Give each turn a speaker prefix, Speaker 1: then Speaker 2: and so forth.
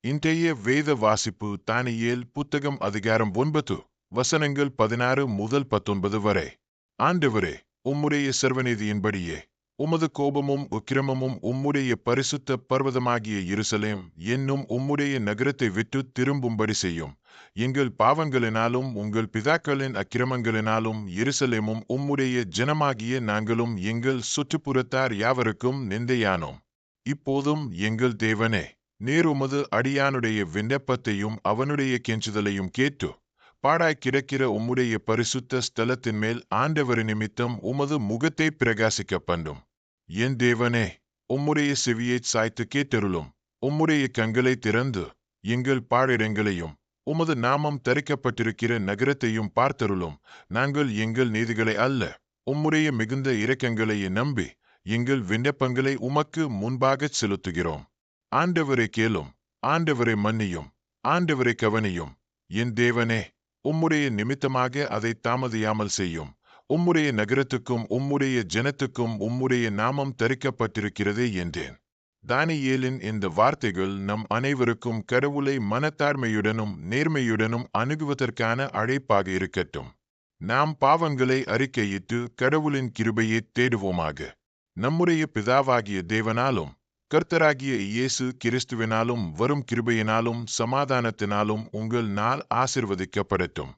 Speaker 1: இன்றைய வேத வாசிப்பு தானியேல் புத்தகம் அதிகாரம் 9 வசனங்கள் 16 முதல் 19 வரை. ஆண்டவரே, உம்முடைய சர்வநீதியின்படியே உமது கோபமும் உக்கிரமமும் உம்முடைய பரிசுத்த பர்வதமாகிய எருசலேம் என்னும் உம்முடைய நகரத்தை விட்டு திரும்பும்படி செய்யும். எங்கள் பாவங்களினாலும் உங்கள் பிதாக்களின் அக்கிரமங்களினாலும் எருசலேமும் உம்முடைய ஜனமாகிய நாங்களும் எங்கள் சுற்றுப்புறத்தார் யாவருக்கும் நிந்தையானோம். இப்போதும் எங்கள் தேவனே, நீர் உமது அடியானுடைய விண்ணப்பத்தையும் அவனுடைய கெஞ்சுதலையும் கேட்டு பாடாய் கிடக்கிற உம்முடைய பரிசுத்த ஸ்தலத்தின் மேல் ஆண்டவர் நிமித்தம் உமது முகத்தை பிரகாசிக்க பண்ணும். என் தேவனே, உம்முடைய செவியைச் சாய்த்து கேட்டருளும். உம்முடைய கண்களை திறந்து எங்கள் பாழிடங்களையும் உமது நாமம் தரிக்கப்பட்டிருக்கிற நகரத்தையும் பார்த்தருளும். நாங்கள் எங்கள் நீதிகளை அல்ல, உம்முடைய மிகுந்த இரக்கங்களையே நம்பி எங்கள் விண்ணப்பங்களை உமக்கு முன்பாகச் செலுத்துகிறோம். ஆண்டவரை கேளும், ஆண்டவரை மன்னியும், ஆண்டவரை கவனியும். என் தேவனே, உம்முடைய நிமித்தமாக அதை தாமதியாமல் செய்யும். உம்முடைய நகரத்துக்கும் உம்முடைய ஜனத்துக்கும் உம்முடைய நாமம் தரிக்கப்பட்டிருக்கிறதே என்றேன். தானியேலின் இந்த வார்த்தைகள் நம் அனைவருக்கும் கடவுளை மனத்தாழ்மையுடனும் நேர்மையுடனும் அணுகுவதற்கான அழைப்பாக இருக்கட்டும். நாம் பாவங்களை அறிக்கையிட்டு கடவுளின் கிருபையை தேடுவோமாக. நம்முடைய பிதாவாகிய தேவனாலும் கர்த்தராகிய இயேசு கிறிஸ்துவினாலும் வரும் கிருபையினாலும் சமாதானத்தினாலும் உங்கள் நாள் ஆசிர்வதிக்கப்படட்டும்.